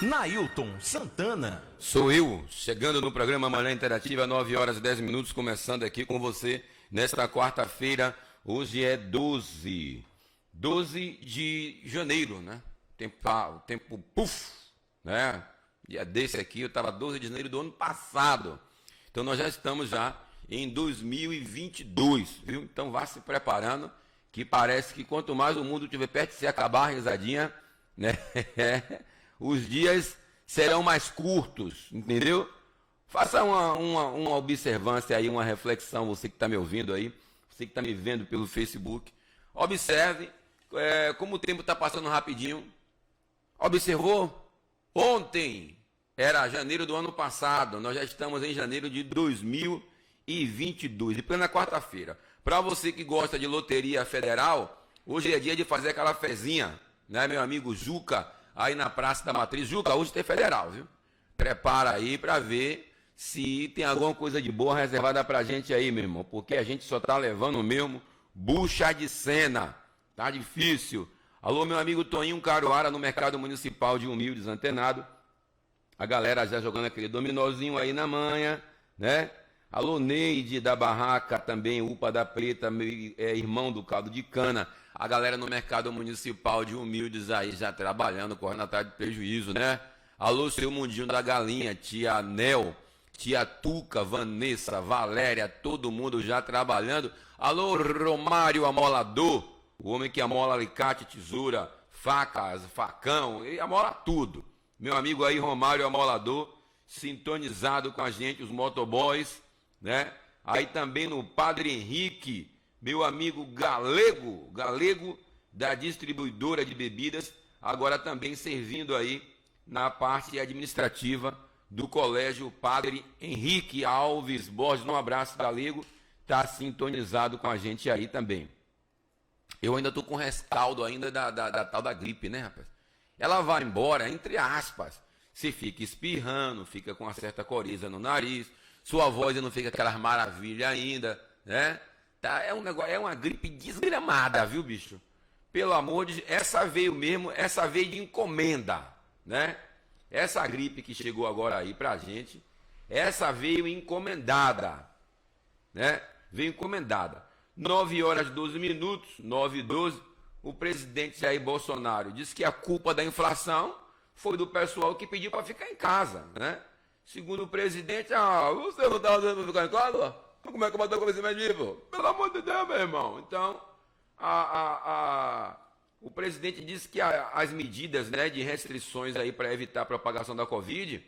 Nailton Santana. Sou eu, chegando no programa Manhã Interativa, 9 horas e 10 minutos, começando aqui com você nesta quarta-feira. Hoje é 12 de janeiro, né? O tempo puf, né? Dia desse aqui, eu estava 12 de janeiro do ano passado. Então nós já estamos já em 2022, viu? Então vá se preparando, que parece que quanto mais o mundo estiver perto de se acabar a risadinha, né? Os dias serão mais curtos, entendeu? Faça uma observância aí, uma reflexão, você que está me ouvindo aí, você que está me vendo pelo Facebook. Observe como o tempo está passando rapidinho. Observou? Ontem era janeiro do ano passado, nós já estamos em janeiro de 2022, e plena quarta-feira. Para você que gosta de loteria federal, hoje é dia de fazer aquela fezinha, né, meu amigo Juca? Aí na Praça da Matriz. Juca, hoje tem federal, viu? Prepara aí para ver se tem alguma coisa de boa reservada pra gente aí, meu irmão. Porque a gente só tá levando mesmo bucha de cena. Tá difícil. Alô, meu amigo Toninho Caruara, no Mercado Municipal de Humildes, antenado. A galera já jogando aquele dominozinho aí na manha, né? Alô, Neide da Barraca, também, Upa da Preta, irmão do caldo de cana. A galera no Mercado Municipal de Humildes aí já trabalhando, correndo atrás de prejuízo, né? Alô, seu Mundinho da Galinha, tia Nel, tia Tuca, Vanessa, Valéria, todo mundo já trabalhando. Alô, Romário Amolador, o homem que amola alicate, tesoura, facas, facão, e amola tudo. Meu amigo aí, Romário Amolador, sintonizado com a gente, os motoboys, né? Aí também no Padre Henrique, meu amigo Galego da distribuidora de bebidas, agora também servindo aí na parte administrativa do Colégio Padre Henrique Alves Borges. Um abraço, Galego, tá sintonizado com a gente aí também. Eu ainda tô com rescaldo ainda da tal da gripe, né, rapaz? Ela vai embora, entre aspas. Você fica espirrando, fica com uma certa coriza no nariz, sua voz não fica aquelas maravilhas ainda, né? Tá, é um negócio, é uma gripe desgramada, viu, bicho? Pelo amor de Deus, essa veio mesmo, essa veio de encomenda, né? Essa gripe que chegou agora aí pra gente, essa veio encomendada, né? Veio encomendada. 9 horas e 12 minutos, 9 e 12, o presidente Jair Bolsonaro disse que a culpa da inflação foi do pessoal que pediu para ficar em casa, né? Segundo o presidente, você não está dando para ficar em casa? Como é que eu vou dar convencimento vivo? Pelo amor de Deus, meu irmão. Então, o presidente disse que as medidas, né, de restrições aí para evitar a propagação da Covid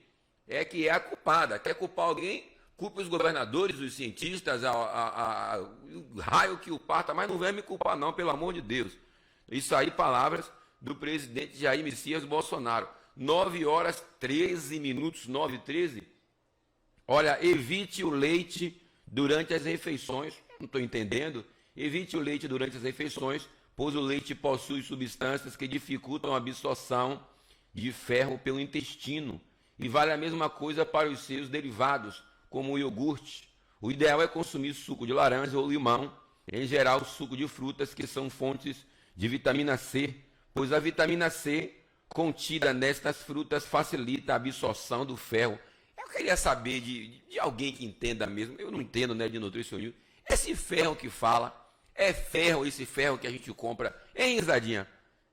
é a culpada. Quer culpar alguém? Culpe os governadores, os cientistas, o raio que o parta, mas não vem me culpar não, pelo amor de Deus. Isso aí, palavras do presidente Jair Messias Bolsonaro. 9 horas 13 minutos, 9 e 13. Olha, evite o leite durante as refeições. Não estou entendendo. Evite o leite durante as refeições, pois o leite possui substâncias que dificultam a absorção de ferro pelo intestino. E vale a mesma coisa para os seus derivados, como o iogurte. O ideal é consumir suco de laranja ou limão, em geral suco de frutas, que são fontes de vitamina C, pois a vitamina C contida nestas frutas facilita a absorção do ferro. Eu queria saber de alguém que entenda mesmo, eu não entendo, né, de nutricionismo, esse ferro que fala, é ferro, esse ferro que a gente compra, hein, risadinha?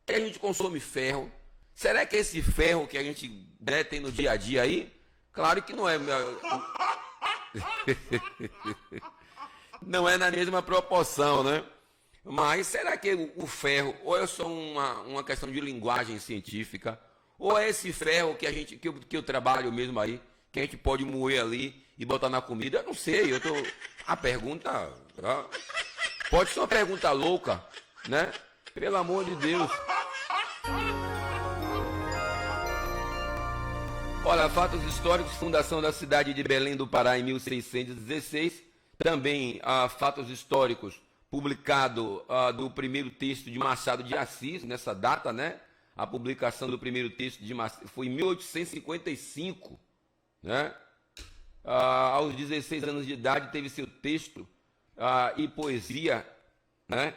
Que a gente consome ferro, será que é esse ferro que a gente, né, tem no dia a dia aí? Claro que não é. Não é na mesma proporção, né? Mas será que o ferro, ou é só uma questão de linguagem científica, ou é esse ferro que eu trabalho mesmo aí, que a gente pode moer ali e botar na comida? Eu não sei, a pergunta pode ser uma pergunta louca, né? Pelo amor de Deus. Olha, fatos históricos, fundação da cidade de Belém do Pará em 1616, também fatos históricos, publicado do primeiro texto de Machado de Assis, nessa data, né? A publicação do primeiro texto de Machado foi em 1855, né? Aos 16 anos de idade teve seu texto e poesia, né?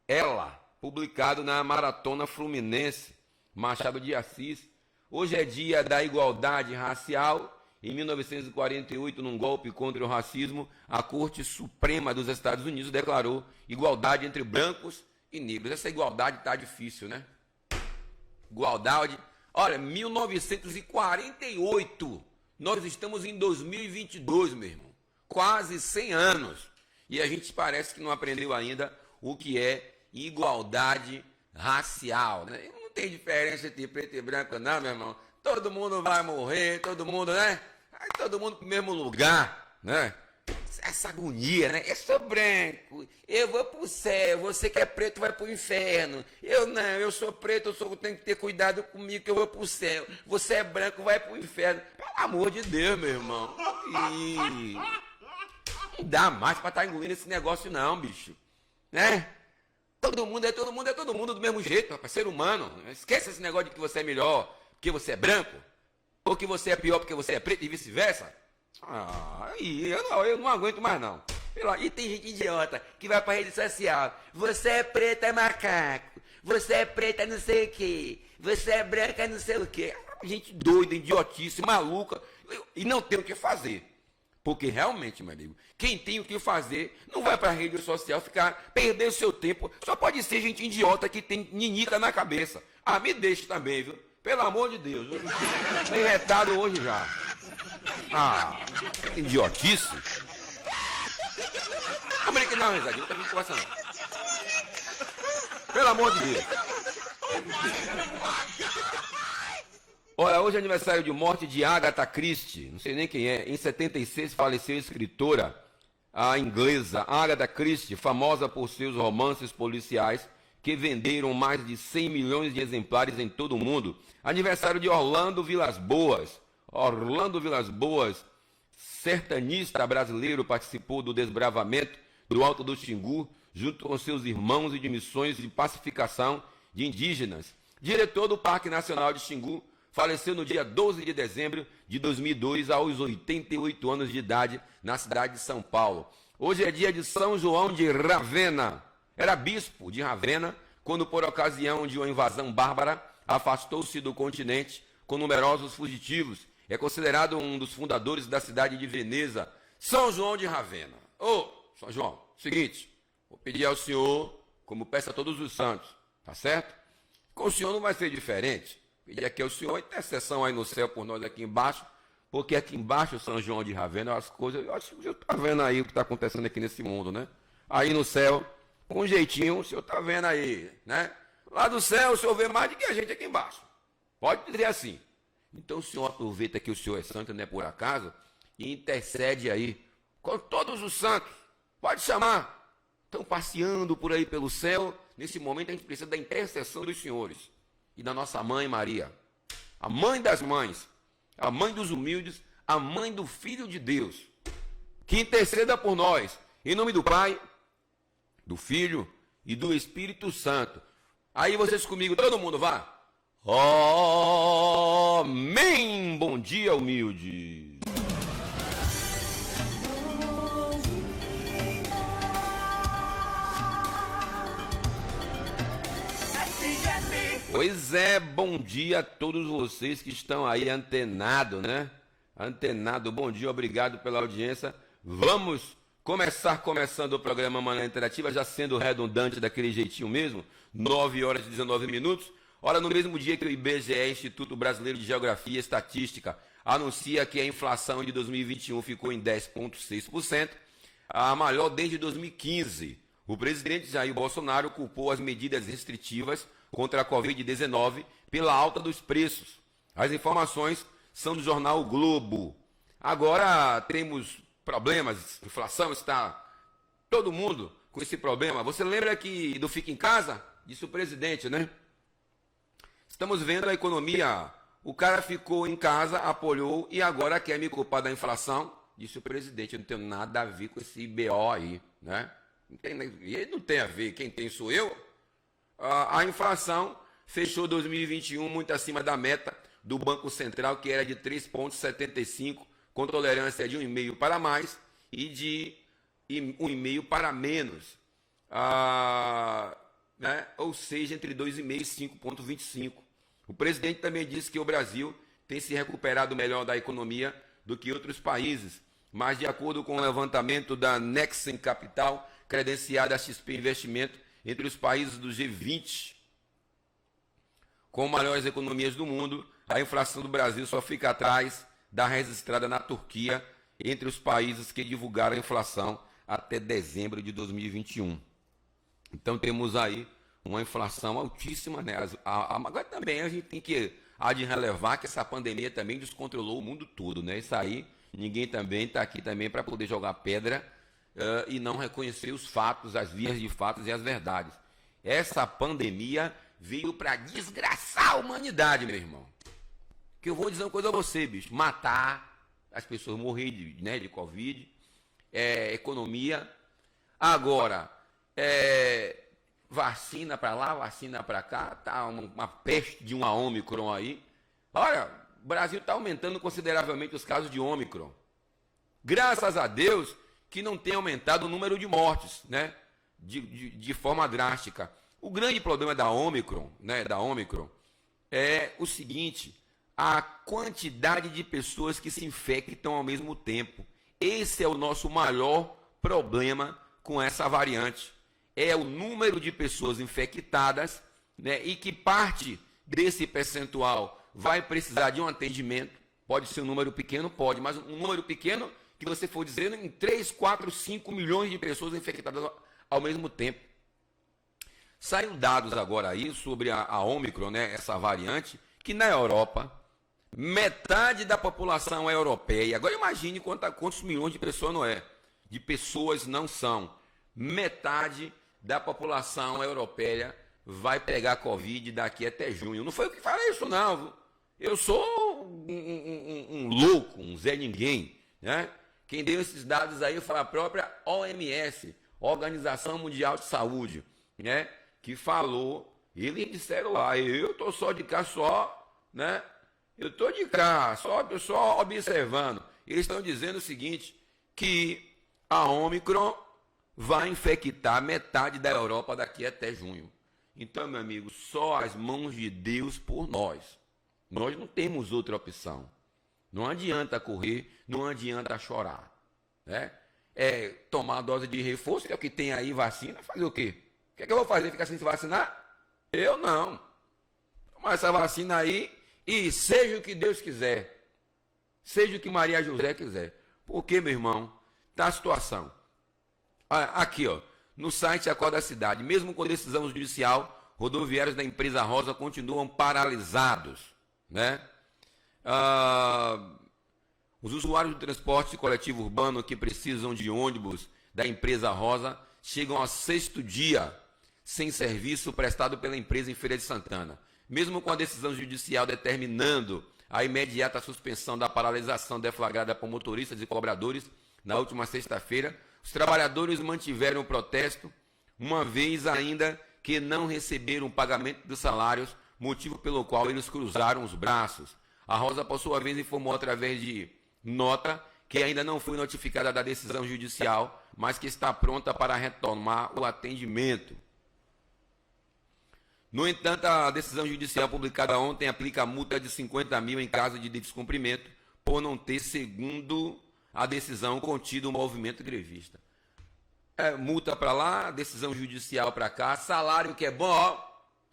Ela, publicado na Maratona Fluminense, Machado de Assis, Hoje é dia da igualdade racial. Em 1948, num golpe contra o racismo, a Corte Suprema dos Estados Unidos declarou igualdade entre brancos e negros. Essa igualdade está difícil, né? Igualdade. Olha, 1948. Nós estamos em 2022, meu irmão. Quase 100 anos. E a gente parece que não aprendeu ainda o que é igualdade racial, né? Não tem diferença entre preto e branco, não, meu irmão. Todo mundo vai morrer, todo mundo, né? Aí todo mundo pro mesmo lugar, né? Essa agonia, né? Eu sou branco, eu vou pro céu, você que é preto vai pro inferno. Eu não, eu sou preto, eu tenho que ter cuidado comigo que eu vou pro céu. Você é branco, vai pro inferno. Pelo amor de Deus, meu irmão. E não dá mais pra estar engolindo esse negócio não, bicho. Né? Todo mundo é todo mundo, é todo mundo do mesmo jeito, rapaz, ser humano. Esquece esse negócio de que você é melhor porque você é branco, ou que você é pior porque você é preto e vice-versa. Eu não aguento mais não. E tem gente idiota que vai pra rede social. Você é preta, é macaco. Você é preta, não sei o quê. Você é branca, não sei o quê. Gente doida, idiotice, maluca. E não tem o que fazer. Porque realmente, meu amigo, quem tem o que fazer não vai pra rede social perder o seu tempo. Só pode ser gente idiota que tem ninica na cabeça. Me deixe também, viu? Pelo amor de Deus. Tem retado hoje já. Idiotice. Vamos aqui não, risadinha, não tá vindo conversa não. Pelo amor de Deus. Olha, hoje é aniversário de morte de Agatha Christie. Não sei nem quem é. Em 76 faleceu a escritora, a inglesa Agatha Christie, famosa por seus romances policiais que venderam mais de 100 milhões de exemplares em todo o mundo. Aniversário de Orlando Vilas-Boas. Orlando Vilas-Boas, sertanista brasileiro, participou do desbravamento do Alto do Xingu, junto com seus irmãos e de missões de pacificação de indígenas. Diretor do Parque Nacional de Xingu, faleceu no dia 12 de dezembro de 2002, aos 88 anos de idade, na cidade de São Paulo. Hoje é dia de São João de Ravenna. Era bispo de Ravenna, quando por ocasião de uma invasão bárbara, afastou-se do continente com numerosos fugitivos. É considerado um dos fundadores da cidade de Veneza, São João de Ravenna. São João, seguinte, vou pedir ao senhor, como peço a todos os santos, tá certo? Com o senhor não vai ser diferente. Pedir aqui ao senhor intercessão aí no céu por nós aqui embaixo, porque aqui embaixo, São João de Ravenna, as coisas, eu acho que o senhor está vendo aí o que está acontecendo aqui nesse mundo, né? Aí no céu, com um jeitinho, o senhor está vendo aí, né? Lá do céu, o senhor vê mais do que a gente aqui embaixo. Pode dizer assim. Então o senhor aproveita que o senhor é santo, não é por acaso, e intercede aí com todos os santos. Pode chamar. Estão passeando por aí pelo céu. Nesse momento a gente precisa da intercessão dos senhores e da nossa mãe Maria, a mãe das mães, a mãe dos humildes, a mãe do Filho de Deus, que interceda por nós, em nome do Pai, do Filho e do Espírito Santo. Aí vocês comigo, todo mundo vá. Amém! Bom dia, humilde. Pois é, bom dia a todos vocês que estão aí antenados, né? Antenado, bom dia, obrigado pela audiência. Vamos começando o programa Manhã Interativa, já sendo redundante daquele jeitinho mesmo, 9 horas e 19 minutos. Ora, no mesmo dia que o IBGE, Instituto Brasileiro de Geografia e Estatística, anuncia que a inflação de 2021 ficou em 10,6%, a maior desde 2015. O presidente Jair Bolsonaro culpou as medidas restritivas contra a Covid-19 pela alta dos preços. As informações são do jornal o Globo. Agora temos problemas, inflação, está todo mundo com esse problema. Você lembra que do Fica em Casa? Disse o presidente, né? Estamos vendo a economia, o cara ficou em casa, apoiou e agora quer me culpar da inflação. Disse o presidente, eu não tenho nada a ver com esse BO aí, né? Ele não tem a ver, quem tem sou eu. A inflação fechou 2021 muito acima da meta do Banco Central, que era de 3,75, com tolerância de 1,5 para mais e de 1,5 para menos. Né? Ou seja, entre 2,5 e 5,25. O presidente também disse que o Brasil tem se recuperado melhor da economia do que outros países, mas de acordo com o levantamento da Nexen Capital, credenciada a XP Investimento, entre os países do G20 com maiores economias do mundo, a inflação do Brasil só fica atrás da registrada na Turquia, entre os países que divulgaram a inflação até dezembro de 2021. Então temos aí uma inflação altíssima, né? Agora também a gente tem que relevar que essa pandemia também descontrolou o mundo todo, né? Isso aí, ninguém também está aqui também para poder jogar pedra e não reconhecer os fatos, as vias de fatos e as verdades. Essa pandemia veio para desgraçar a humanidade, meu irmão. Que eu vou dizer uma coisa a você, bicho. Matar, as pessoas morrer de Covid, economia. Agora, vacina para lá, vacina para cá, tá uma peste de uma Ômicron aí. Olha, o Brasil está aumentando consideravelmente os casos de Ômicron. Graças a Deus que não tem aumentado o número de mortes, né? De forma drástica. O grande problema da Ômicron, né, é o seguinte: a quantidade de pessoas que se infectam ao mesmo tempo. Esse é o nosso maior problema com essa variante. É o número de pessoas infectadas, né, e que parte desse percentual vai precisar de um atendimento. Pode ser um número pequeno, pode, mas um número pequeno que você for dizendo em 3, 4, 5 milhões de pessoas infectadas ao mesmo tempo. Saiu dados agora aí sobre a Ômicron, né, essa variante, que na Europa, metade da população é europeia. Agora imagine quantos milhões de pessoas não é. De pessoas não são. Metade da população europeia vai pegar Covid daqui até junho. Não foi eu que falei isso não, viu? Eu sou um louco, um Zé Ninguém, né? Quem deu esses dados aí foi a própria OMS, Organização Mundial de Saúde, né? Que falou, eles disseram lá, eu tô só de cá né? Eu tô de cá, só observando. Eles estão dizendo o seguinte, que a Ômicron vai infectar metade da Europa daqui até junho. Então, meu amigo, só as mãos de Deus por nós. Nós não temos outra opção. Não adianta correr, não adianta chorar, né? Tomar a dose de reforço, que é o que tem aí, vacina, fazer o quê? O que é que eu vou fazer? Ficar sem se vacinar? Eu não. Tomar essa vacina aí e seja o que Deus quiser. Seja o que Maria José quiser. Porque, meu irmão, tá a situação. Aqui, ó, no site Acorda Cidade, mesmo com decisão judicial, rodoviários da empresa Rosa continuam paralisados, né? Os usuários do transporte coletivo urbano que precisam de ônibus da empresa Rosa chegam ao 6º dia sem serviço prestado pela empresa em Feira de Santana. Mesmo com a decisão judicial determinando a imediata suspensão da paralisação deflagrada por motoristas e cobradores na última sexta-feira, os trabalhadores mantiveram o protesto, uma vez ainda que não receberam o pagamento dos salários, motivo pelo qual eles cruzaram os braços. A Rosa, por sua vez, informou através de nota que ainda não foi notificada da decisão judicial, mas que está pronta para retomar o atendimento. No entanto, a decisão judicial publicada ontem aplica multa de 50 mil em caso de descumprimento, por não ter, segundo a decisão, contido o movimento grevista. Multa para lá, decisão judicial para cá, salário que é bom, ó,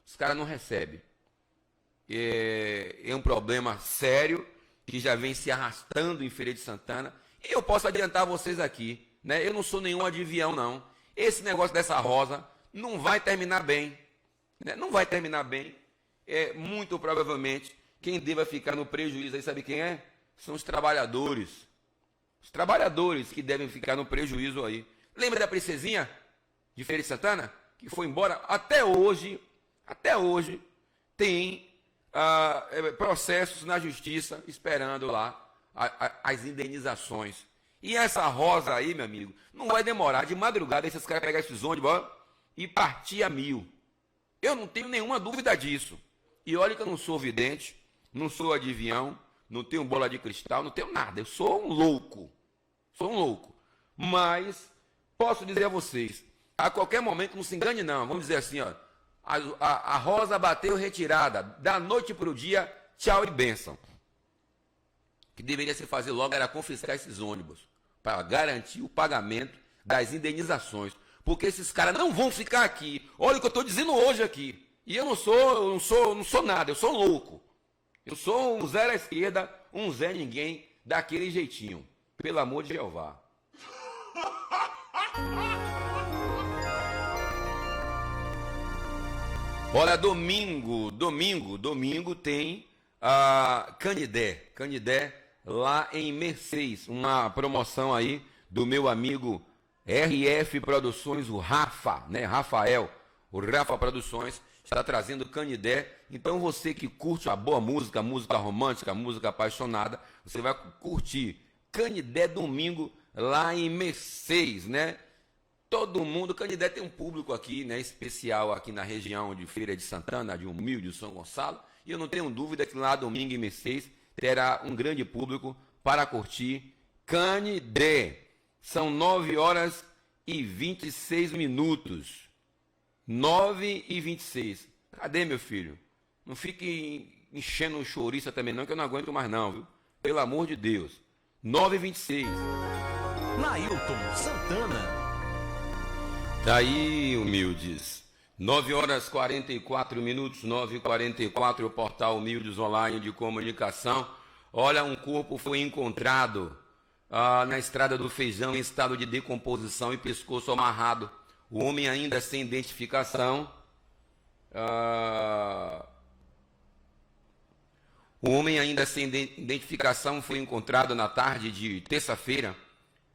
os caras não recebem. É um problema sério que já vem se arrastando em Feira de Santana. E eu posso adiantar a vocês aqui, né? Eu não sou nenhum adivinhão, não. Esse negócio dessa Rosa não vai terminar bem. Né? Não vai terminar bem. Muito provavelmente, quem deva ficar no prejuízo aí, sabe quem é? São os trabalhadores. Os trabalhadores que devem ficar no prejuízo aí. Lembra da princesinha de Feira de Santana? Que foi embora? Até hoje tem processos na justiça esperando lá as indenizações. E essa Rosa aí, meu amigo, não vai demorar. De madrugada esses caras pegar esses ônibus e partir a 1000. Eu não tenho nenhuma dúvida disso. E olha que eu não sou vidente, não sou adivinhão, não tenho bola de cristal, não tenho nada. Eu sou um louco. Mas posso dizer a vocês, a qualquer momento, não se engane não, vamos dizer assim, ó, A Rosa bateu retirada. Da noite para o dia, tchau e bênção. O que deveria se fazer logo era confiscar esses ônibus para garantir o pagamento das indenizações. Porque esses caras não vão ficar aqui. Olha o que eu estou dizendo hoje aqui. E eu não sou nada, eu sou louco. Eu sou um zero à esquerda, um Zé Ninguém, daquele jeitinho. Pelo amor de Jeová. Olha, domingo tem a Canidé lá em Mercedes, uma promoção aí do meu amigo RF Produções, o Rafa, né? Rafael, o Rafa Produções está trazendo Canidé. Então você que curte a boa música, música romântica, música apaixonada, você vai curtir Canidé domingo lá em Mercedes, né? Todo mundo, Canidé tem um público aqui, né, especial aqui na região de Feira de Santana, de Humilde, de São Gonçalo, e eu não tenho dúvida que lá domingo em Mercedes terá um grande público para curtir Canidé. São 9 horas e 26 minutos. 9h26. Cadê, meu filho? Não fique enchendo chouriça também não, que eu não aguento mais não, viu? Pelo amor de Deus. 9h26. Nailton Santana. Daí, humildes, 9 horas 44 minutos, 9h44, o portal Humildes Online de Comunicação. Olha, um corpo foi encontrado na estrada do Feijão em estado de decomposição e pescoço amarrado. O homem ainda sem identificação. O homem ainda sem identificação foi encontrado na tarde de terça-feira,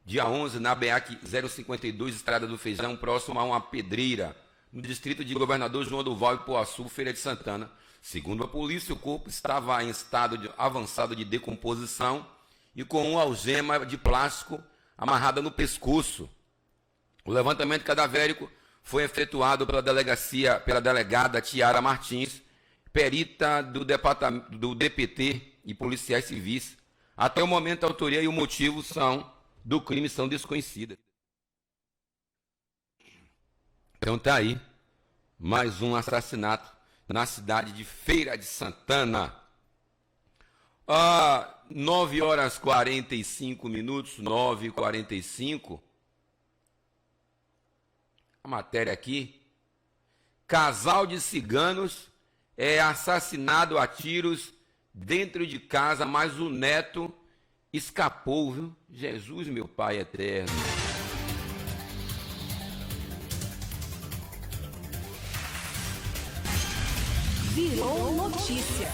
dia 11, na BEAC 052, Estrada do Feijão, próximo a uma pedreira, no distrito de Governador João do Vale, Poaçu, Feira de Santana. Segundo a polícia, o corpo estava em estado avançado de decomposição e com uma algema de plástico amarrada no pescoço. O levantamento cadavérico foi efetuado pela delegada Tiara Martins, perita do DPT e policiais civis. Até o momento, a autoria e o motivo do crime são desconhecidas. Então tá aí, mais um assassinato na cidade de Feira de Santana. 9 horas 45 minutos, 9h45. A matéria aqui. Casal de ciganos é assassinado a tiros dentro de casa, mas o neto escapou, viu? Jesus, meu Pai eterno. Virou notícia.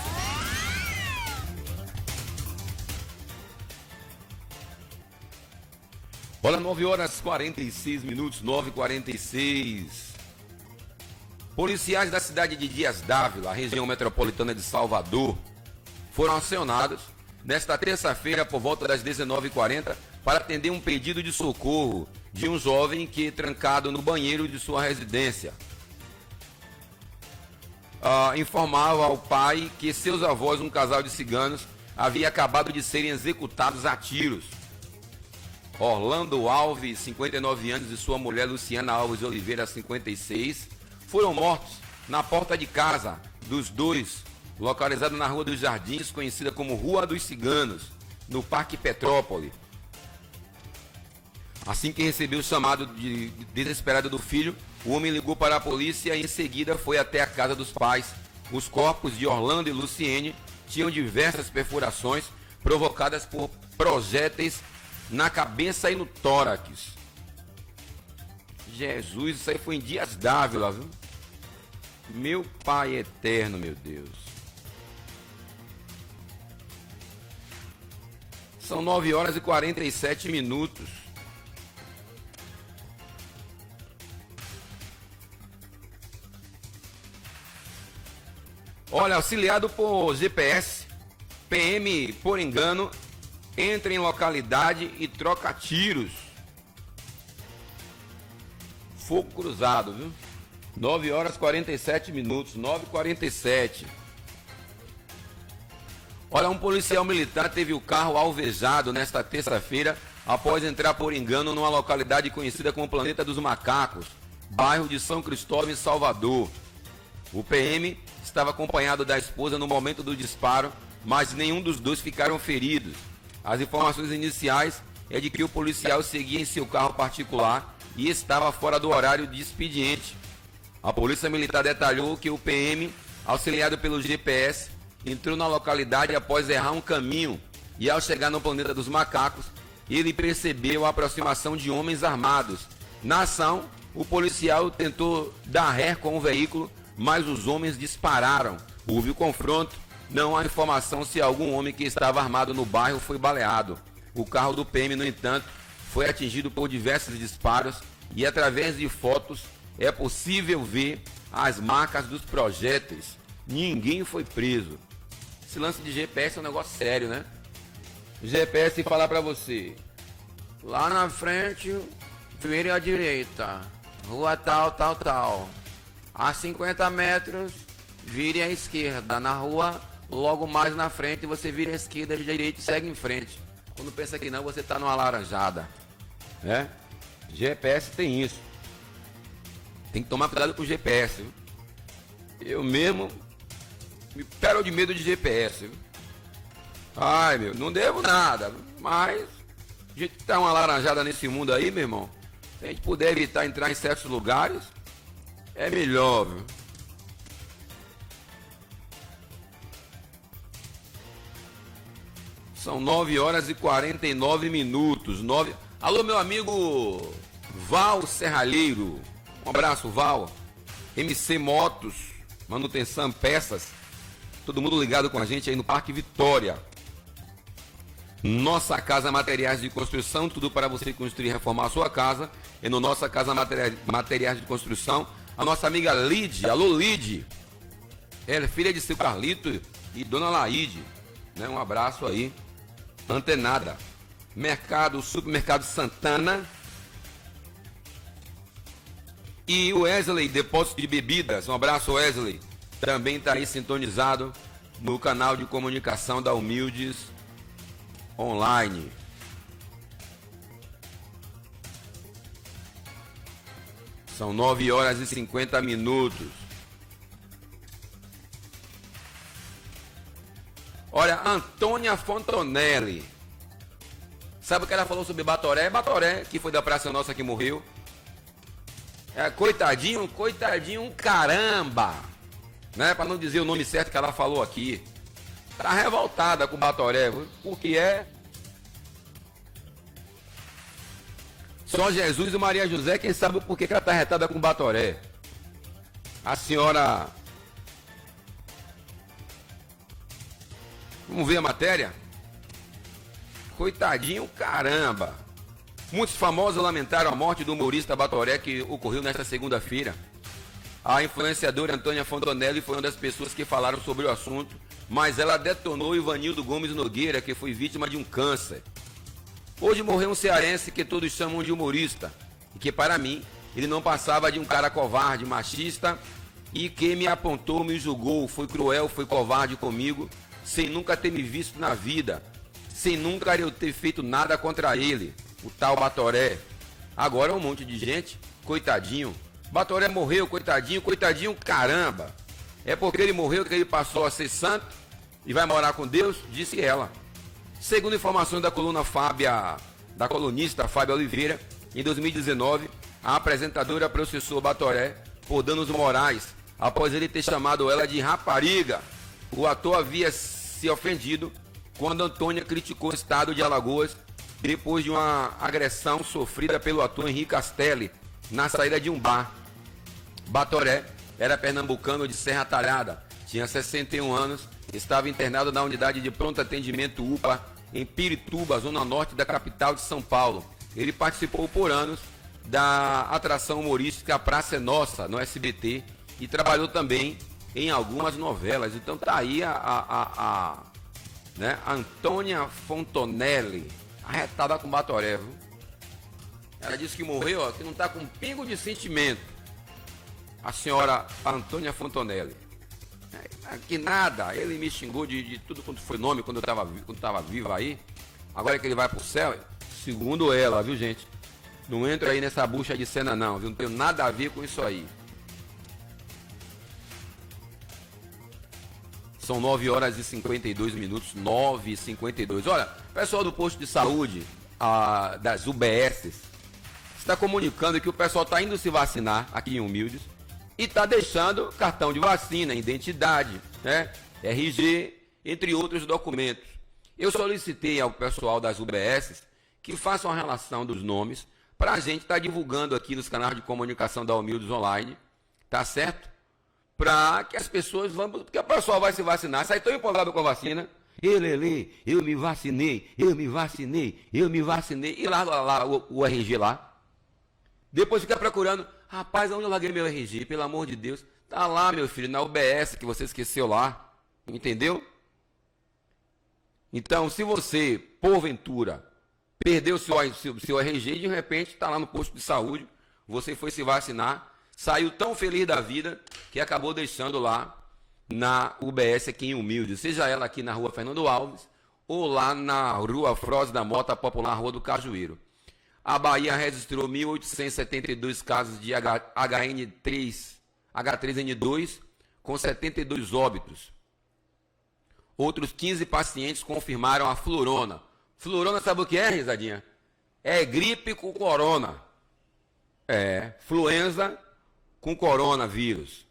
Olha, 9 horas 46 minutos, 9h46. Policiais da cidade de Dias Dávila, região metropolitana de Salvador, foram acionados nesta terça-feira por volta das 19h40 para atender um pedido de socorro de um jovem que trancado no banheiro de sua residência. Informava ao pai que seus avós, um casal de ciganos, havia acabado de serem executados a tiros. Orlando Alves, 59 anos, e sua mulher Luciana Alves de Oliveira, 56, foram mortos na porta de casa dos dois, localizado na Rua dos Jardins, conhecida como Rua dos Ciganos, no Parque Petrópole. Assim que recebeu o chamado desesperado do filho, o homem ligou para a polícia e em seguida foi até a casa dos pais. Os corpos de Orlando e Luciene tinham diversas perfurações provocadas por projéteis na cabeça e no tórax. Jesus, isso aí foi em Dias Dávila, viu? Meu Pai eterno, meu Deus. São 9 horas e 47 minutos. Olha, auxiliado por GPS, PM, por engano, entra em localidade e troca tiros. Fogo cruzado, viu? 9 horas e 47 minutos, 9h47. Olha, um policial militar teve o carro alvejado nesta terça-feira após entrar por engano numa localidade conhecida como Planeta dos Macacos, bairro de São Cristóvão, em Salvador. O PM estava acompanhado da esposa no momento do disparo, mas nenhum dos dois ficaram feridos. As informações iniciais é de que o policial seguia em seu carro particular e estava fora do horário de expediente. A Polícia Militar detalhou que o PM, auxiliado pelo GPS, entrou na localidade após errar um caminho e, ao chegar no planeta dos macacos, ele percebeu a aproximação de homens armados. Na ação, o policial tentou dar ré com o veículo, mas os homens dispararam. Houve o confronto. Não há informação se algum homem que estava armado no bairro foi baleado. O carro do PM, no entanto, foi atingido por diversos disparos e, através de fotos, é possível ver as marcas dos projéteis. Ninguém foi preso. Esse lance de GPS é um negócio sério, né? GPS falar pra você: lá na frente, vire à direita, rua tal, tal, tal. A 50 metros, vire à esquerda. Na rua, logo mais na frente, você vira à esquerda, à direita e segue em frente. Quando pensa que não, você tá numa laranjada, né? GPS tem isso. Tem que tomar cuidado com o GPS, viu? Eu mesmo me pego de medo de GPS, viu? Ai, meu, não devo nada, mas a gente tá uma laranjada nesse mundo aí, meu irmão. Se a gente puder evitar entrar em certos lugares, é melhor, viu? São 9 horas e 49 minutos. 9... Alô, meu amigo Val Serralheiro. Um abraço, Val. MC Motos, manutenção, peças. Todo mundo ligado com a gente aí no Parque Vitória. Nossa Casa Materiais de Construção, tudo para você construir e reformar a sua casa. É no Nossa Casa Materiais de Construção. A nossa amiga Lide, alô Lide. Ela é filha de seu Carlito e dona Laide, né? Um abraço aí. Antenada. Supermercado Santana. E o Wesley, depósito de bebidas. Um abraço, Wesley. Também está aí sintonizado no canal de comunicação da Humildes Online. São 9 horas e 50 minutos. Olha, Antônia Fontonelli. Sabe o que ela falou sobre Batoré? Batoré, que foi da Praça Nossa que morreu. É, coitadinho, caramba. Né? Para não dizer o nome certo que ela falou aqui. Tá revoltada com o Batoré. O que é? Só Jesus e Maria José, quem sabe por que ela tá retada com o Batoré. A senhora... Vamos ver a matéria? Coitadinho, caramba. Muitos famosos lamentaram a morte do humorista Batoré, que ocorreu nesta segunda-feira. A influenciadora Antônia Fontonelli foi uma das pessoas que falaram sobre o assunto, mas ela detonou Ivanildo Gomes Nogueira, que foi vítima de um câncer. Hoje morreu um cearense que todos chamam de humorista, e que para mim, ele não passava de um cara covarde, machista, e que me apontou, me julgou, foi cruel, foi covarde comigo, sem nunca ter me visto na vida, sem nunca eu ter feito nada contra ele, o tal Batoré. Agora um monte de gente, coitadinho. Batoré morreu, coitadinho, caramba. É porque ele morreu que ele passou a ser santo e vai morar com Deus, disse ela. Segundo informações da colunista Fábia Oliveira, em 2019, a apresentadora processou Batoré por danos morais, após ele ter chamado ela de rapariga. O ator havia se ofendido quando Antônia criticou o estado de Alagoas depois de uma agressão sofrida pelo ator Henrique Castelli na saída de um bar. Batoré era pernambucano de Serra Talhada, tinha 61 anos, estava internado na unidade de pronto atendimento UPA em Pirituba, zona norte da capital de São Paulo. Ele participou por anos da atração humorística Praça é Nossa, no SBT, e trabalhou também em algumas novelas. Então tá aí né, Antônia Fontonelli, arretada com Batoré, viu? Ela disse que morreu, ó, que não tá com um pingo de sentimento. A senhora Antônia Fontonelli. Que nada, ele me xingou de tudo quanto foi nome quando eu tava vivo aí. Agora que ele vai pro céu, segundo ela, viu, gente? Não entra aí nessa bucha de cena não, viu? Não tenho nada a ver com isso aí. São 9 horas e 52 minutos, 9h52. Olha, pessoal do posto de saúde, das UBS, está comunicando que o pessoal está indo se vacinar aqui em Humildes e está deixando cartão de vacina, identidade, né, RG, entre outros documentos. Eu solicitei ao pessoal das UBS que façam a relação dos nomes para a gente estar divulgando aqui nos canais de comunicação da Humildes Online, tá certo? Para que as pessoas vão, porque o pessoal vai se vacinar, sai tão empolgado com a vacina, eu me vacinei, e larga lá o RG lá. Depois fica procurando, rapaz, onde eu larguei meu RG, pelo amor de Deus? Tá lá, meu filho, na UBS, que você esqueceu lá, entendeu? Então, se você, porventura, perdeu seu RG e de repente está lá no posto de saúde, você foi se vacinar, saiu tão feliz da vida que acabou deixando lá na UBS aqui em Humildes, seja ela aqui na rua Fernando Alves ou lá na rua Froze da Mota Popular, rua do Cajueiro. A Bahia registrou 1.872 casos de H3N2 com 72 óbitos. Outros 15 pacientes confirmaram a florona. Florona, sabe o que é, risadinha? É gripe com corona. É, influenza com coronavírus.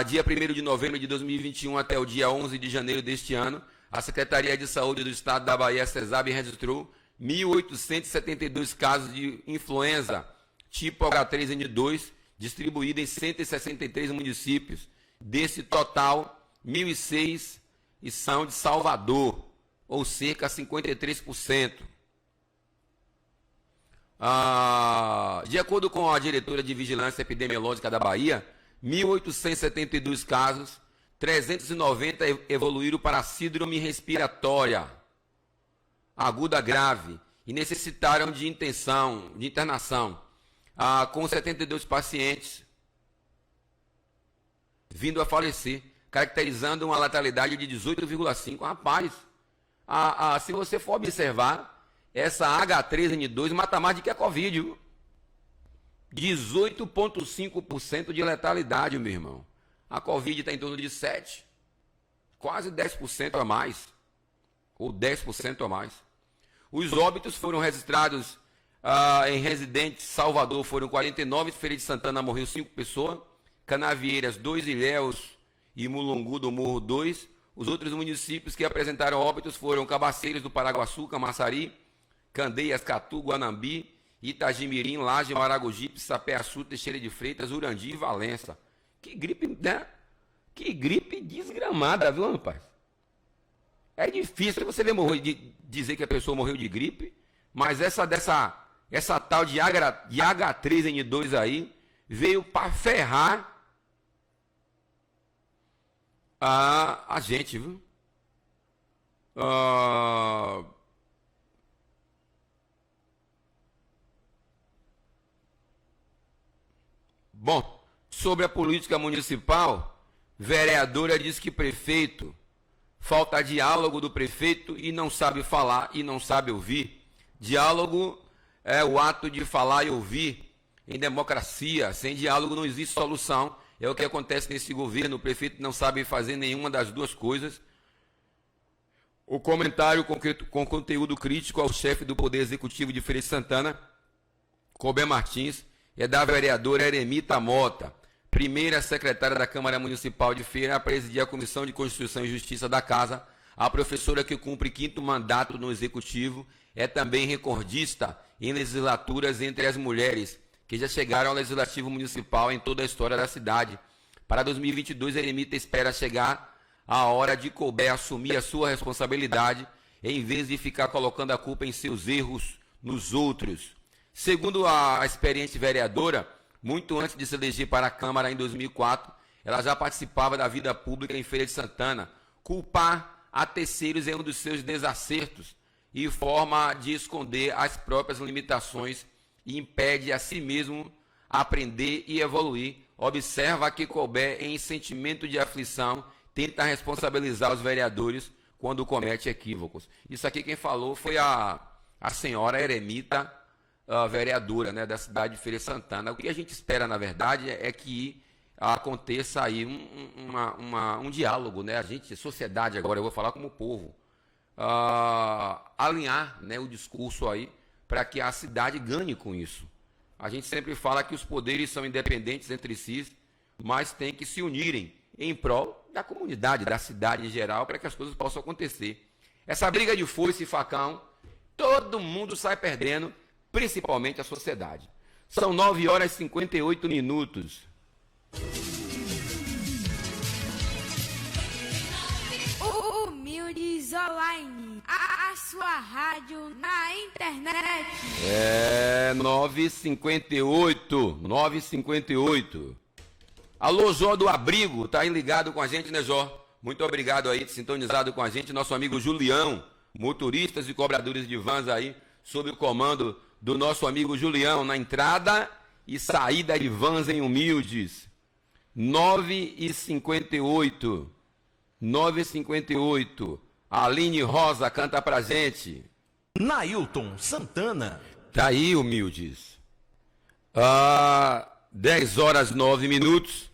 Dia 1º de novembro de 2021 até o dia 11 de janeiro deste ano, a Secretaria de Saúde do Estado da Bahia, CESAB, registrou 1.872 casos de influenza tipo H3N2, distribuído em 163 municípios. Desse total, 1.006 são de Salvador, ou cerca de 53%. De acordo com a diretora de Vigilância Epidemiológica da Bahia, 1.872 casos, 390 evoluíram para síndrome respiratória aguda grave e necessitaram de internação, com 72 pacientes vindo a falecer, caracterizando uma letalidade de 18,5%. Rapaz, se você for observar, essa H3N2 mata mais do que a Covid. 18,5% de letalidade, meu irmão. A Covid está em torno de 7%, quase 10% a mais, ou 10% a mais. Os óbitos foram registrados em Residentes, Salvador, foram 49, Feira de Santana morreu 5 pessoas, Canavieiras 2, Ilhéus e Mulungu do Morro 2. Os outros municípios que apresentaram óbitos foram Cabaceiras do Paraguaçu, Camaçari, Candeias, Catu, Guanambi, Itagimirim, Laje, Maragogipe, Sapé-Açu, Teixeira de Freitas, Urandi e Valença. Que gripe, né? Que gripe desgramada, viu, rapaz? É difícil você ver dizer que a pessoa morreu de gripe, mas essa tal de H3N2 aí veio para ferrar a gente, viu? Bom, sobre a política municipal, vereadora diz que prefeito, falta diálogo do prefeito e não sabe falar e não sabe ouvir. Diálogo é o ato de falar e ouvir em democracia. Sem diálogo não existe solução. É o que acontece nesse governo. O prefeito não sabe fazer nenhuma das duas coisas. O comentário com conteúdo crítico ao chefe do Poder Executivo de Feira de Santana, Colber Martins, é da vereadora Eremita Mota, primeira secretária da Câmara Municipal de Feira a presidir a Comissão de Constituição e Justiça da Casa. A professora, que cumpre 5º mandato no Executivo, é também recordista em legislaturas entre as mulheres que já chegaram ao Legislativo Municipal em toda a história da cidade. Para 2022, a Eremita espera chegar a hora de Colber assumir a sua responsabilidade, em vez de ficar colocando a culpa em seus erros nos outros. Segundo a experiente vereadora, muito antes de se eleger para a Câmara em 2004, ela já participava da vida pública em Feira de Santana. Culpar a terceiros é um dos seus desacertos e forma de esconder as próprias limitações e impede a si mesmo aprender e evoluir. Observa que Colber, em sentimento de aflição, tenta responsabilizar os vereadores quando comete equívocos. Isso aqui quem falou foi a senhora Eremita, a vereadora, né, da cidade de Feira de Santana. O que a gente espera, na verdade, é que aconteça aí um diálogo, né? A gente, sociedade agora, eu vou falar como povo, alinhar, né, o discurso aí para que a cidade ganhe com isso. A gente sempre fala que os poderes são independentes entre si, mas tem que se unirem em prol da comunidade, da cidade em geral, para que as coisas possam acontecer. Essa briga de foice e facão, todo mundo sai perdendo, principalmente a sociedade. São 9h58. Humildes Online, a sua rádio na internet. 9h58. Alô, Jó do Abrigo, tá aí ligado com a gente, né, Jó? Muito obrigado aí, sintonizado com a gente, nosso amigo Julião, motoristas e cobradores de vans aí, sob o comando do nosso amigo Julião, na entrada e saída de vans em Humildes. 9h58. 9h58. Aline Rosa canta pra gente. Nailton Santana. Tá aí, Humildes. 10h09.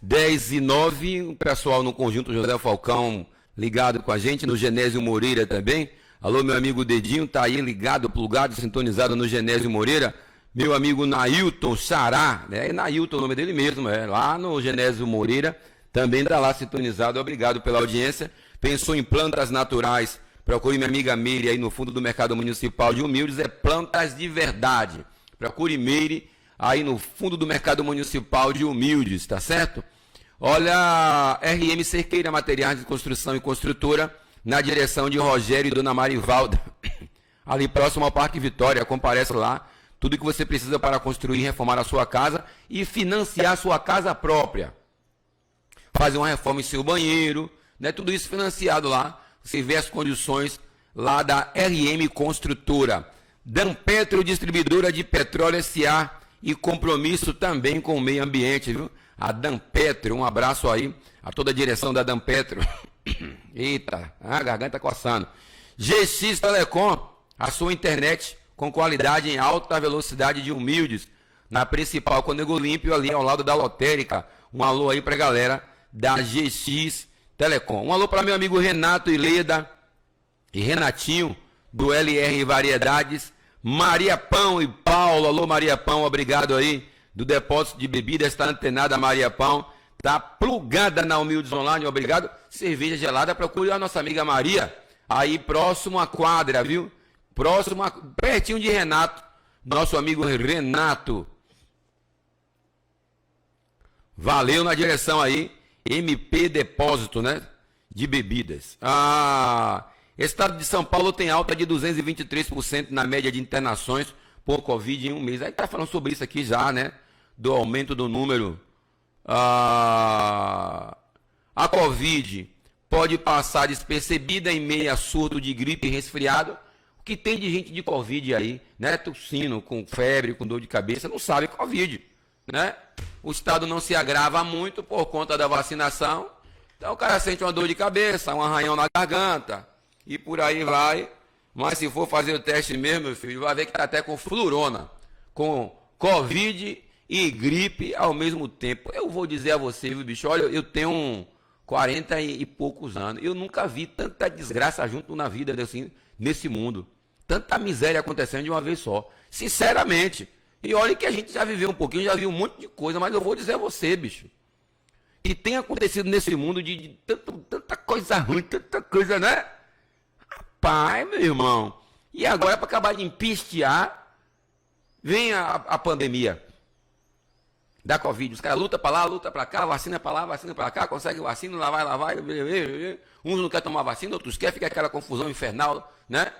10h09, o pessoal no Conjunto José Falcão ligado com a gente, no Genésio Moreira também. Alô, meu amigo Dedinho, tá aí ligado, plugado, sintonizado no Genésio Moreira. Meu amigo Nailton Xará, né? Nailton, o nome dele mesmo, lá no Genésio Moreira, também tá lá sintonizado. Obrigado pela audiência. Pensou em plantas naturais? Procure minha amiga Meire aí no fundo do Mercado Municipal de Humildes, é plantas de verdade. Procure Meire aí no fundo do Mercado Municipal de Humildes, tá certo? Olha, RM Cerqueira, materiais de construção e construtora, na direção de Rogério e Dona Marivalda, ali próximo ao Parque Vitória. Comparece lá, tudo que você precisa para construir e reformar a sua casa e financiar a sua casa própria. Fazer uma reforma em seu banheiro, né? Tudo isso financiado lá. Você vê as condições lá da RM Construtora. Dampetro, distribuidora de petróleo S.A. e compromisso também com o meio ambiente, viu? A Dampetro, um abraço aí a toda a direção da Dampetro. Eita, a garganta coçando. GX Telecom, a sua internet com qualidade em alta velocidade de Humildes, na principal Cônego Olímpio, ali ao lado da lotérica. Um alô aí pra galera da GX Telecom. Um alô para meu amigo Renato Ileda e Renatinho, do LR Variedades. Maria Pão e Paulo, alô Maria Pão, obrigado aí, do depósito de bebidas, está antenada a Maria Pão, está plugada na Humildes Online, obrigado. Cerveja gelada, procure a nossa amiga Maria, aí próximo à quadra, viu? Próximo, pertinho de Renato, nosso amigo Renato. Valeu na direção aí, MP Depósito, né? De bebidas. Estado de São Paulo tem alta de 223% na média de internações por Covid em um mês. Aí tá falando sobre isso aqui já, né? Do aumento do número. A Covid pode passar despercebida em meio a surto de gripe e resfriado. O que tem de gente de Covid aí, né? Tossindo, com febre, com dor de cabeça, não sabe Covid, né? O estado não se agrava muito por conta da vacinação. Então o cara sente uma dor de cabeça, um arranhão na garganta e por aí vai. Mas se for fazer o teste mesmo, meu filho, vai ver que tá até com flurona, com Covid e gripe ao mesmo tempo. Eu vou dizer a você, viu, bicho, olha, eu tenho 40 e poucos anos. Eu nunca vi tanta desgraça junto na vida, assim, nesse mundo. Tanta miséria acontecendo de uma vez só. Sinceramente. E olha que a gente já viveu um pouquinho, já viu um monte de coisa, mas eu vou dizer a você, bicho, que tem acontecido nesse mundo de tanta coisa ruim, tanta coisa, né? Rapaz, meu irmão. E agora, para acabar de empistear, vem a pandemia da Covid. Os caras lutam para lá, lutam para cá, vacina para lá, vacina para cá, consegue vacina, lá vai. Uns não querem tomar vacina, outros querem, fica aquela confusão infernal, né?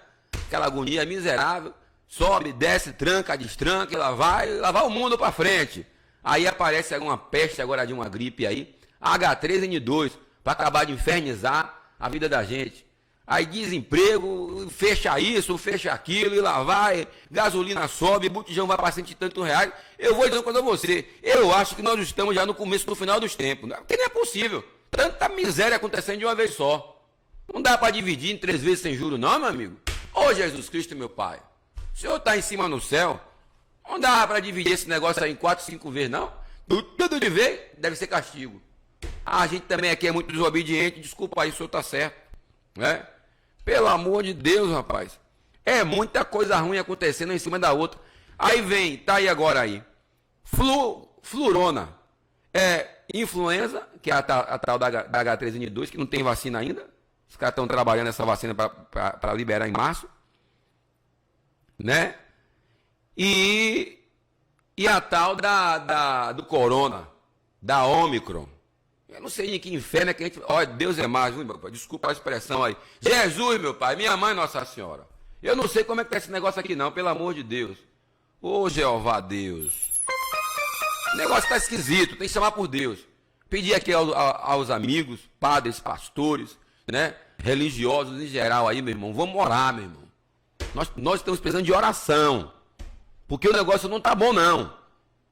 Aquela agonia miserável. Sobe, desce, tranca, destranca, e lá vai o mundo para frente. Aí aparece alguma peste agora de uma gripe aí, H3N2, para acabar de infernizar a vida da gente. Aí desemprego, fecha isso, fecha aquilo, e lá vai, gasolina sobe, botijão vai para cento e tantos reais. Eu vou dizer uma coisa a você, eu acho que nós estamos já no começo do final dos tempos, né? Porque não é possível, tanta miséria acontecendo de uma vez só. Não dá para dividir em 3 vezes sem juros não, meu amigo. Ô Jesus Cristo, meu Pai, o Senhor está em cima no céu, não dá para dividir esse negócio aí em 4, 5 vezes não. Tudo de vez deve ser castigo. A gente também aqui é muito desobediente, desculpa aí, o senhor tá certo, né? Pelo amor de Deus, rapaz. É muita coisa ruim acontecendo em cima da outra. Aí vem, tá aí agora aí. Flurona. Influenza, que é a tal da H3N2, que não tem vacina ainda. Os caras estão trabalhando essa vacina para liberar em março. Né? E a tal do corona, da Ômicron. Eu não sei em que inferno é que a gente... Olha, Deus é mais, viu, meu pai? Desculpa a expressão aí. Jesus, meu pai, minha mãe, Nossa Senhora. Eu não sei como é que tá esse negócio aqui não, pelo amor de Deus. Ô, Jeová Deus. O negócio tá esquisito, tem que chamar por Deus. Pedir aqui aos amigos, padres, pastores, né? Religiosos em geral aí, meu irmão. Vamos orar, meu irmão. Nós estamos precisando de oração. Porque o negócio não tá bom, não.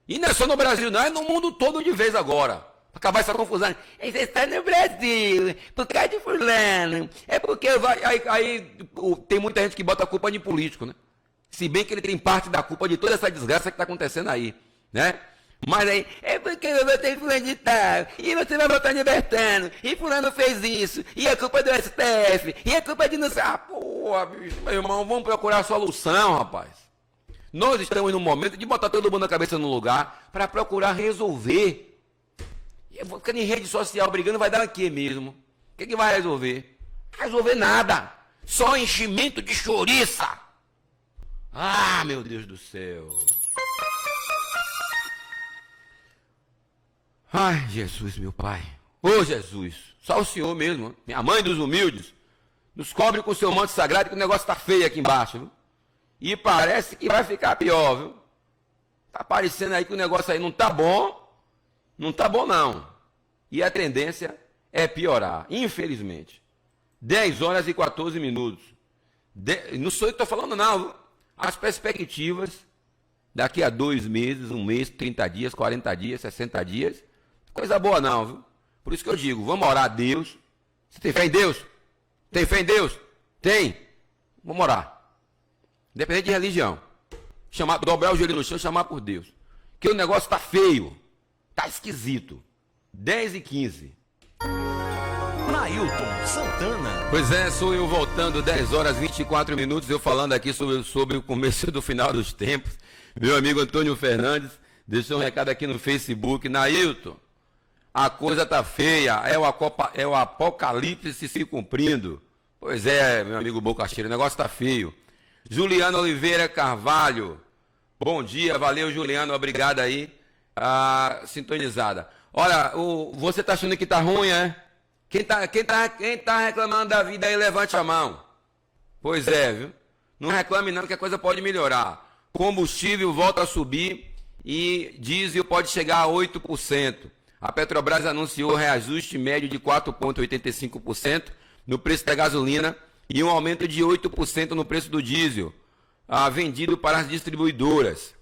E não é só no Brasil, não. É no mundo todo de vez agora. Pra acabar essa confusão. Você está no Brasil, por causa de fulano. É porque aí tem muita gente que bota a culpa de político, né? Se bem que ele tem parte da culpa de toda essa desgraça que está acontecendo aí, né? Mas aí, é porque eu votei fulano de tal, e você vai votar de Bertano, e fulano fez isso, e a culpa é do STF, e a culpa é de não sei... Ah, porra, bicho, meu irmão, vamos procurar a solução, rapaz. Nós estamos num momento de botar todo mundo na cabeça no lugar para procurar resolver. Eu vou ficar em rede social brigando, vai dar o quê mesmo? O que vai resolver? Não vai resolver nada. Só enchimento de chouriça. Ah, meu Deus do céu. Ai, Jesus, meu Pai. Ô, Jesus, só o Senhor mesmo, minha mãe dos humildes, nos cobre com o seu manto sagrado que o negócio está feio aqui embaixo, viu? E parece que vai ficar pior, viu? Tá parecendo aí que o negócio aí não tá bom. Não tá bom, não. E a tendência é piorar, infelizmente. 10 horas e 14 minutos. Não sou eu que estou falando, não. Viu? As perspectivas, daqui a 2 meses, 1 mês, 30 dias, 40 dias, 60 dias, coisa boa não, viu? Por isso que eu digo, vamos orar a Deus. Você tem fé em Deus? Tem fé em Deus? Tem. Vamos orar. Independente de religião. Dobrar o joelho no chão e chamar por Deus. Que o negócio está feio. Tá esquisito. 10h15. Nailton Santana. Pois é, sou eu voltando, 10 horas e 24 minutos, eu falando aqui sobre o começo do final dos tempos. Meu amigo Antônio Fernandes deixou um recado aqui no Facebook. Nailton, a coisa tá feia, é o apocalipse se cumprindo. Pois é, meu amigo Bocacheiro, o negócio tá feio. Juliano Oliveira Carvalho, bom dia, valeu Juliano, obrigado aí. Sintonizada. Olha, você tá achando que tá ruim, é? Quem tá reclamando da vida aí, levante a mão. Pois é, viu? Não reclame não que a coisa pode melhorar. Combustível volta a subir e diesel pode chegar a 8%. A Petrobras anunciou reajuste médio de 4,85% no preço da gasolina e um aumento de 8% no preço do diesel, vendido para as distribuidoras.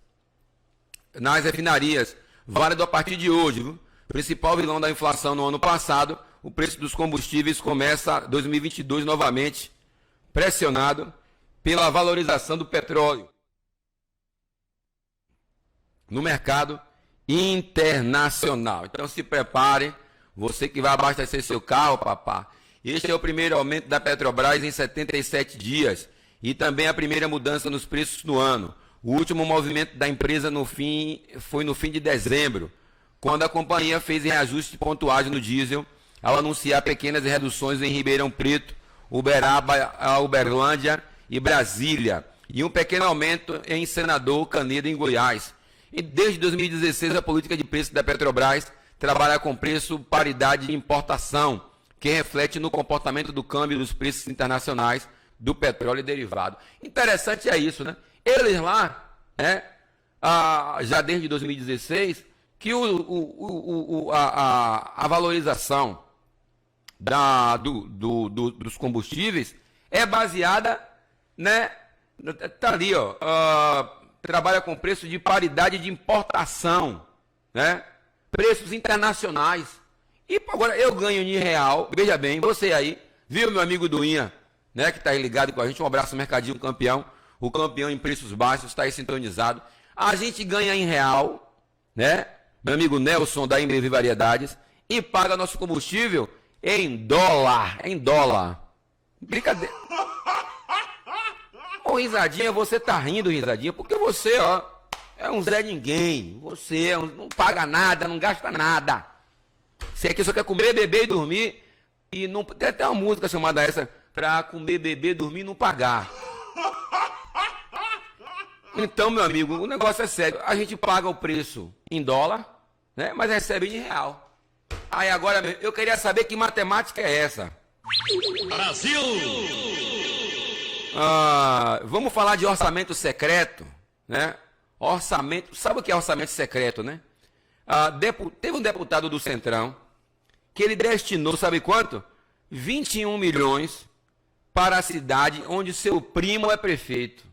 Nas refinarias, válido a partir de hoje, viu? Principal vilão da inflação no ano passado, o preço dos combustíveis começa 2022 novamente pressionado pela valorização do petróleo no mercado internacional. Então se prepare, você que vai abastecer seu carro, papá. Este é o primeiro aumento da Petrobras em 77 dias e também a primeira mudança nos preços no ano. O último movimento da empresa foi no fim de dezembro, quando a companhia fez reajuste pontuais no diesel, ao anunciar pequenas reduções em Ribeirão Preto, Uberaba, Uberlândia e Brasília, e um pequeno aumento em Senador Canedo, em Goiás. E desde 2016, a política de preço da Petrobras trabalha com preço paridade de importação, que reflete no comportamento do câmbio dos preços internacionais do petróleo e derivado. Interessante é isso, né? Eles lá, né, já desde 2016, que a valorização dos combustíveis é baseada, né, tá ali, ó, trabalha com preço de paridade de importação, né, preços internacionais. E agora eu ganho em real, veja bem, você aí, viu meu amigo Duinha, né, que tá aí ligado com a gente, um abraço Mercadinho Campeão, o campeão em preços baixos, está aí sintonizado. A gente ganha em real, né? meu amigo Nelson da Embreve Variedades, e paga nosso combustível em dólar. Em dólar. Brincadeira. Ô, Risadinha, você tá rindo, Risadinha, porque você, ó, é um Zé Ninguém. Você não paga nada, não gasta nada. Você aqui só quer comer, beber e dormir. E não, tem até uma música chamada essa, pra comer, beber, dormir e não pagar. Então, meu amigo, o negócio é sério. A gente paga o preço em dólar, né? Mas recebe em real. Aí agora, eu queria saber que matemática é essa. Brasil! Vamos falar de orçamento secreto, né? Orçamento, sabe o que é orçamento secreto, né? Teve um deputado do Centrão que ele destinou, sabe quanto? 21 milhões para a cidade onde seu primo é prefeito.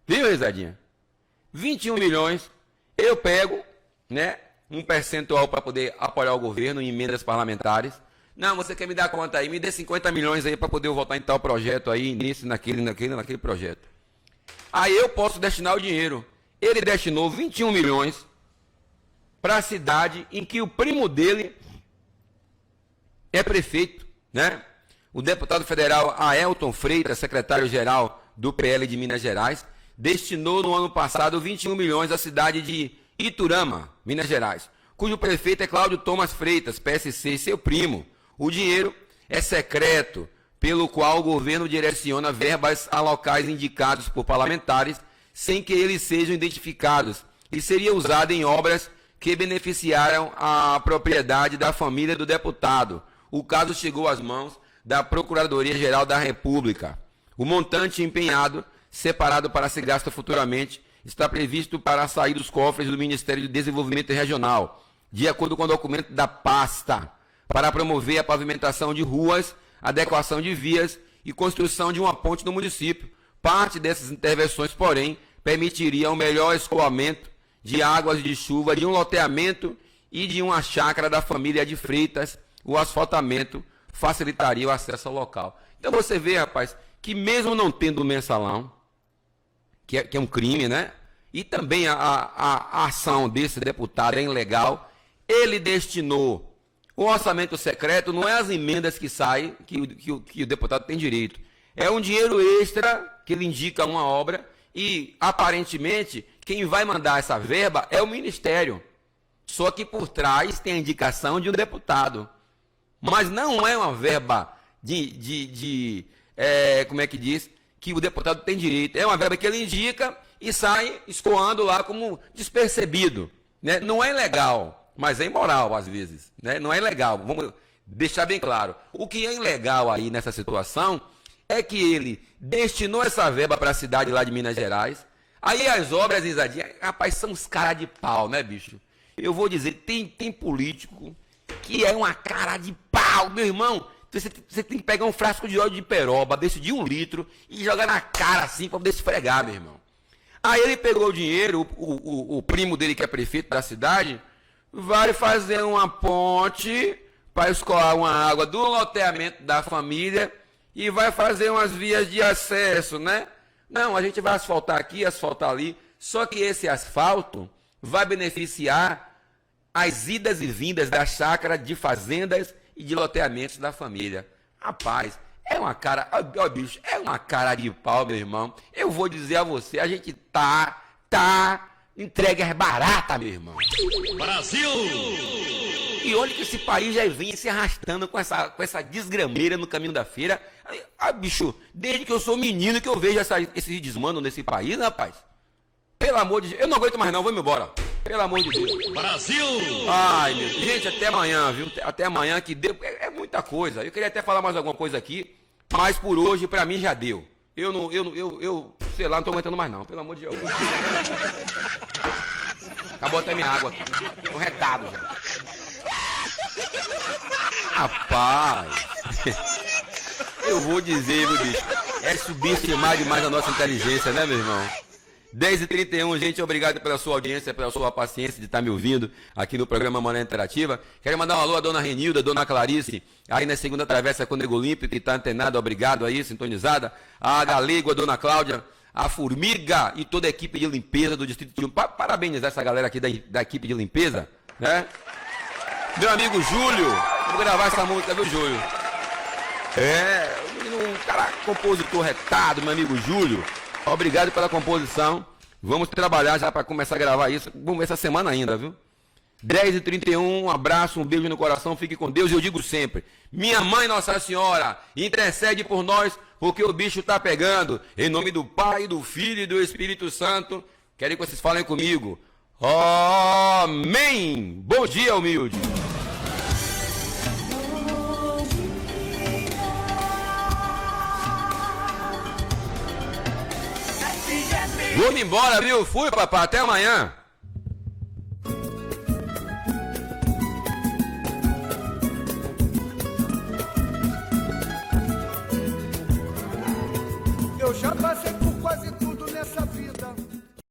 Viu, Risadinha? 21 milhões, eu pego, né, um percentual para poder apoiar o governo em emendas parlamentares. Não, você quer me dar conta aí, me dê 50 milhões aí para poder eu votar em tal projeto aí, nisso, naquele projeto. Aí eu posso destinar o dinheiro. Ele destinou 21 milhões para a cidade em que o primo dele é prefeito, né? O deputado federal Aelton Freitas, secretário-geral do PL de Minas Gerais, destinou no ano passado 21 milhões à cidade de Iturama, Minas Gerais, cujo prefeito é Cláudio Thomas Freitas, PSC, seu primo. O dinheiro é secreto, pelo qual o governo direciona verbas a locais indicados por parlamentares, sem que eles sejam identificados, e seria usado em obras que beneficiaram a propriedade da família do deputado. O caso chegou às mãos da Procuradoria-Geral da República. O montante empenhado, separado para ser gasto futuramente, está previsto para sair dos cofres do Ministério do Desenvolvimento Regional, de acordo com o documento da pasta, para promover a pavimentação de ruas, adequação de vias e construção de uma ponte no município. Parte dessas intervenções, porém, permitiria um melhor escoamento de águas de chuva de um loteamento e de uma chácara da família de Freitas. O asfaltamento facilitaria o acesso ao local. Então você vê, rapaz, que mesmo não tendo mensalão, que é um crime, né? E também a ação desse deputado é ilegal, ele destinou o orçamento secreto, não é as emendas que saem, que o deputado tem direito. É um dinheiro extra que ele indica uma obra e, aparentemente, quem vai mandar essa verba é o Ministério. Só que por trás tem a indicação de um deputado. Mas não é uma verba como é que diz? Que o deputado tem direito. É uma verba que ele indica e sai escoando lá como despercebido. Né? Não é ilegal, mas é imoral às vezes. Né? Não é ilegal, vamos deixar bem claro. O que é ilegal aí nessa situação é que ele destinou essa verba para a cidade lá de Minas Gerais. Aí as obras, Isadinha, rapaz, são uns caras de pau, né, bicho? Eu vou dizer, tem político que é uma cara de pau, meu irmão. Você tem que pegar um frasco de óleo de peroba, desse de 1 litro, e jogar na cara assim para poder esfregar, meu irmão. Aí ele pegou o dinheiro, o primo dele, que é prefeito da cidade, vai fazer uma ponte para escoar uma água do loteamento da família e vai fazer umas vias de acesso, né? Não, a gente vai asfaltar aqui, asfaltar ali, só que esse asfalto vai beneficiar as idas e vindas da chácara, de fazendas e de loteamentos da família. Rapaz, é uma cara, ó, bicho, é uma cara de pau, meu irmão. Eu vou dizer a você, a gente tá entregue às baratas, meu irmão. Brasil! E olha que esse país já vinha se arrastando com essa desgrameira no caminho da feira. Bicho, desde que eu sou menino que eu vejo esse desmando nesse país, rapaz. Pelo amor de Deus, eu não aguento mais não, vou me embora. Pelo amor de Deus. Brasil! Ai, meu Deus. Gente, até amanhã, viu? Até amanhã que deu. É muita coisa. Eu queria até falar mais alguma coisa aqui, mas por hoje, pra mim, já deu. Eu sei lá, não tô aguentando mais não, pelo amor de Deus. Acabou até minha água aqui. Tô retado já. Rapaz. Eu vou dizer, meu bicho. É subestimar demais a nossa inteligência, né, meu irmão? 10h31, gente, obrigado pela sua audiência, pela sua paciência de estar me ouvindo aqui no programa Manhã Interativa. Quero mandar um alô à dona Renilda, dona Clarice, aí na segunda travessa com o Nego Olímpico, que está antenada, obrigado aí, sintonizada. A Galego, a dona Cláudia, a Formiga e toda a equipe de limpeza do Distrito de Parabenizar essa galera aqui da equipe de limpeza. né? Meu amigo Júlio, vou gravar essa música, viu, Júlio? Um cara compositor retado, meu amigo Júlio. Obrigado pela composição. Vamos trabalhar já para começar a gravar isso. Vamos ver essa semana ainda, viu? 10h31, um abraço, um beijo no coração, fique com Deus. E eu digo sempre, minha mãe Nossa Senhora, intercede por nós, porque o bicho tá pegando. Em nome do Pai, do Filho e do Espírito Santo, quero que vocês falem comigo. Amém! Bom dia, humilde! Vou-me embora, viu? Fui, papai, até amanhã. Eu já passei